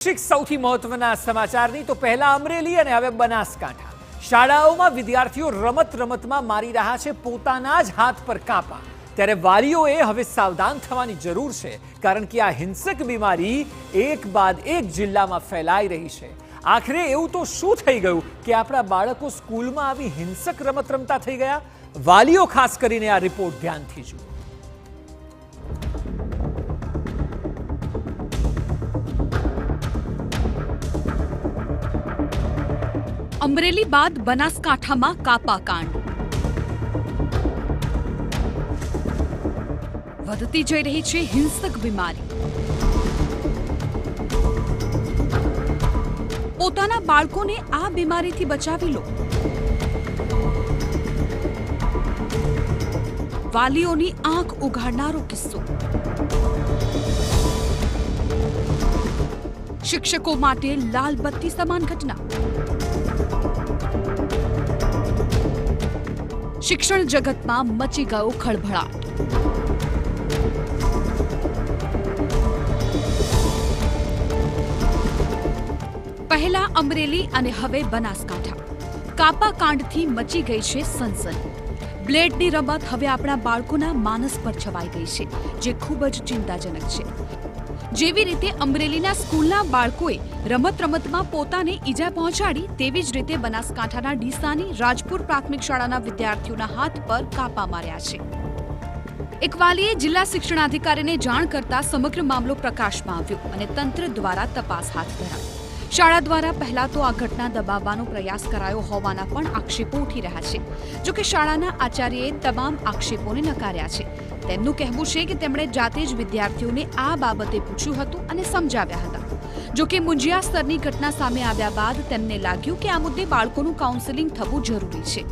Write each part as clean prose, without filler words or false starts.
સૌથી મહત્વના સમાચારની તો પહેલા અમરેલી અને હવે બનાસકાંઠા શાળાઓમાં વિદ્યાર્થીઓ રમતમાં મારી રહ્યા છે પોતાના જ હાથ પર કાપા। ત્યારે વાલીઓએ હવે સાવધાન થવાની જરૂર છે, કારણ કે આ હિંસક બીમારી એક બાદ એક જિલ્લામાં ફેલાઈ રહી છે। આખરે એવું તો શું થઈ ગયું કે આપણા બાળકો સ્કૂલમાં આવી હિંસક રમત રમતા થઈ ગયા? વાલીઓ ખાસ કરીને આ રિપોર્ટ ધ્યાનથી જુઓ। અમરેલી બાદ બનાસકાંઠામાં કાપાકાંડ। વધતી જઈ રહી છે હિંસક બીમારી। પોતાના બાળકોને આ બીમારીથી બચાવી લો। વાલીઓની આંખ ઉઘાડનારો કિસ્સો। શિક્ષકો માટે લાલ બત્તી સમાન ઘટના। શિક્ષણ જગતમાં મચી ગયો ખળભળાટ। પહેલા અમરેલી અને હવે બનાસકાંઠા કાપાકાંડથી મચી ગઈ છે સનસની। બ્લેડની રમત હવે આપણા બાળકોના માનસ પર છવાઈ ગઈ છે, જે ખૂબ જ ચિંતાજનક છે। જેવી રીતે અમરેલીના સ્કૂલના બાળકોએ રમતમાં પોતાને ઈજા પહોંચાડી, તેવી જ રીતે બનાસકાંઠાના ડીસાની રાજપુર પ્રાથમિક શાળાના વિદ્યાર્થીઓના હાથ પર કાપા માર્યા છે। એક વાલીએ જિલ્લા શિક્ષણાધિકારીને જાણ કરતા સમગ્ર મામલો પ્રકાશમાં આવ્યો અને તંત્ર દ્વારા તપાસ હાથ ધરાઈ। શાળા દ્વારા પહેલા તો આ ઘટના દબાવવાનો પ્રયાસ કરાયો હોવાના પણ આક્ષેપો ઉઠી રહ્યા છે। જોકે શાળાના આચાર્યએ તમામ આક્ષેપોને નકાર્યા છે। તેમનું કહેવું છે કે તેમણે જાતે જ વિદ્યાર્થીઓને આ બાબતે પૂછ્યું હતું અને સમજાવ્યા હતા। જોકે મુંજિયા સ્તરની ઘટના સામે આવ્યા બાદ તેમને લાગ્યું કે આ મુદ્દે બાળકોનું કાઉન્સેલિંગ થવું જરૂરી છે।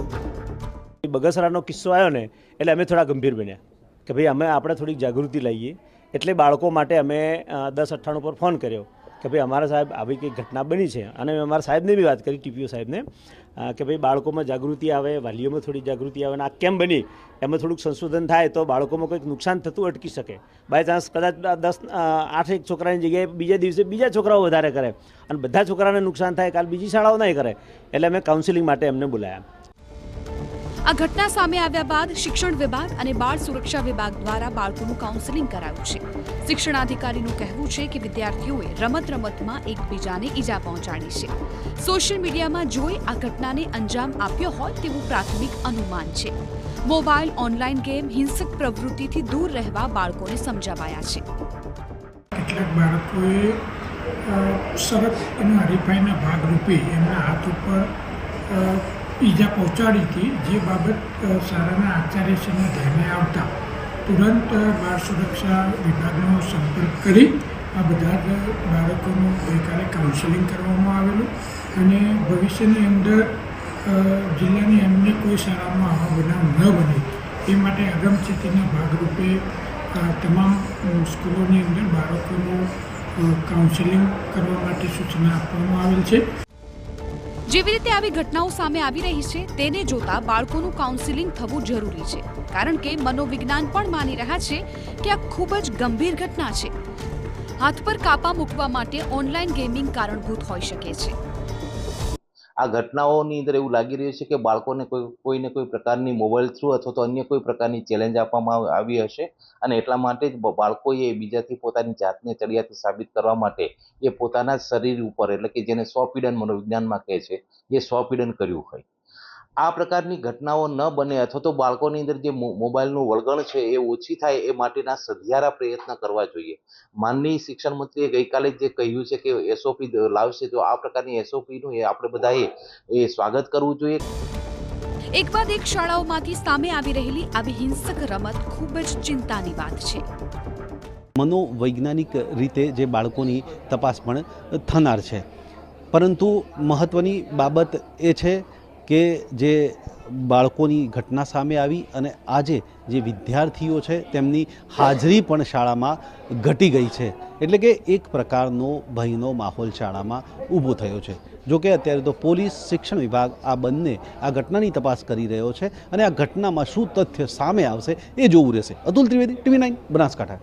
બગસરાનો કિસ્સો આવ્યો ને એટલે અમે થોડા ગંભીર બન્યા કે ભાઈ આપણે થોડીક જાગૃતિ લાવીએ। એટલે બાળકો માટે અમે 1098 પર ફોન કર્યો કે ભાઈ અમારા સાહેબ આવી કંઈક ઘટના બની છે, અને મેં અમારા સાહેબને બી વાત કરી, ટીપીઓ સાહેબને, કે ભાઈ બાળકોમાં જાગૃતિ આવે, વાલીઓમાં થોડી જાગૃતિ આવે, અને આ કેમ બની એમાં થોડુંક સંશોધન થાય તો બાળકોમાં કંઈક નુકસાન થતું અટકી શકે। બાય ચાન્સ કદાચ 8 છોકરાની જગ્યાએ બીજા દિવસે બીજા છોકરાઓ વધારે કરે અને બધા છોકરાને નુકસાન થાય, કાલ બીજી શાળાઓ નહીં કરે, એટલે અમે કાઉન્સેલિંગ માટે એમને બોલાયા। આ ઘટના સામે આવ્યા બાદ શિક્ષણ વિભાગ અને બાળ સુરક્ષા વિભાગ દ્વારા બાળકોનું કાઉન્સેલિંગ કરાયું છે। શિક્ષણાધિકારીનું કહેવું છે કે વિદ્યાર્થીઓએ રમતમાં એકબીજાને ઈજા પહોંચાડી છે। સોશિયલ મીડિયામાં જોઈ આ ઘટનાને અંજામ આપ્યો હોય તેવું પ્રાથમિક અનુમાન છે। મોબાઈલ, ઓનલાઈન ગેમ, હિંસક પ્રવૃત્તિથી દૂર રહેવા બાળકોને સમજાવાયા છે। કેટલાક બાળકોએ શરત અને હરીફાઈના ભાગરૂપે એમના હાથ ઉપર ઈજા પહોંચાડી હતી, જે બાબત શાળાના આચાર્યશ્રીને ધ્યાને આવતા તુરંત બાળ સુરક્ષા વિભાગનો સંપર્ક કરી આ બધા જ બાળકોનું ગઈકાલે કાઉન્સેલિંગ કરવામાં આવેલું, અને ભવિષ્યની અંદર જિલ્લાની અન્ય કોઈ શાળામાં આવા બનાવ ન બને એ માટે અગમચેતીના ભાગરૂપે તમામ સ્કૂલોની અંદર બાળકોનું કાઉન્સેલિંગ કરવા માટે સૂચના આપવામાં આવેલ છે। જેવી રીતે આવી ઘટનાઓ સામે આવી રહી છે તેને જોતા બાળકોનું કાઉન્સેલિંગ થવું જરૂરી છે, કારણ કે મનોવિજ્ઞાન પણ માની રહ્યા છે કે આ ખૂબ જ ગંભીર ઘટના છે। હાથ પર કાપા મૂકવા માટે ઓનલાઈન ગેમિંગ કારણભૂત હોઈ શકે છે। આ ઘટનાઓની અંદર એવું લાગી રહ્યું છે કે બાળકોને કોઈને કોઈ પ્રકારની મોબાઈલ થ્રુ અથવા તો અન્ય કોઈ પ્રકારની ચેલેન્જ આપવામાં આવી હશે, અને એટલા માટે જ બાળકોએ બીજાથી પોતાની જાતને ચડિયાતી સાબિત કરવા માટે એ પોતાના શરીર ઉપર, એટલે કે જેને સ્વપીડન મનોવિજ્ઞાનમાં કહે છે, એ સ્વપીડન કર્યું હોય। આ પ્રકારની ઘટનાઓ ન બને અથવા તો બાળકોની અંદર જે મોબાઈલનું વળગણ છે એ ઓછી થાય એ માટેના સધિયારા પ્રયત્ન કરવા જોઈએ। માનનીય શિક્ષણ મંત્રીએ ગઈકાલે જે કહ્યું છે કે એસઓપી લાવશે, તો આ પ્રકારની એસઓપીનું આપણે બધાએ સ્વાગત કરવું જોઈએ। એક બાદ એક શાળાઓમાંથી સામે આવી રહેલી આવી હિંસક રમત ખૂબ જ ચિંતાની વાત છે। મનોવૈજ્ઞાનિક રીતે જે બાળકોની તપાસ પણ થનાર છે, પરંતુ મહત્ત્વની બાબત એ છે કે જે બાળકોની ઘટના સામે આવી અને આજે જે વિદ્યાર્થીઓ છે તેમની હાજરી પણ શાળામાં ઘટી ગઈ છે, એટલે કે એક પ્રકારનો ભયનો માહોલ શાળામાં ઊભો થયો છે। જો કે અત્યારે તો પોલીસ, શિક્ષણ વિભાગ આ બંને આ ઘટનાની તપાસ કરી રહ્યો છે, અને આ ઘટનામાં શું તથ્ય સામે આવશે એ જોવું રહેશે। અતુલ ત્રિવેદી, TV9 બનાસકાંઠા।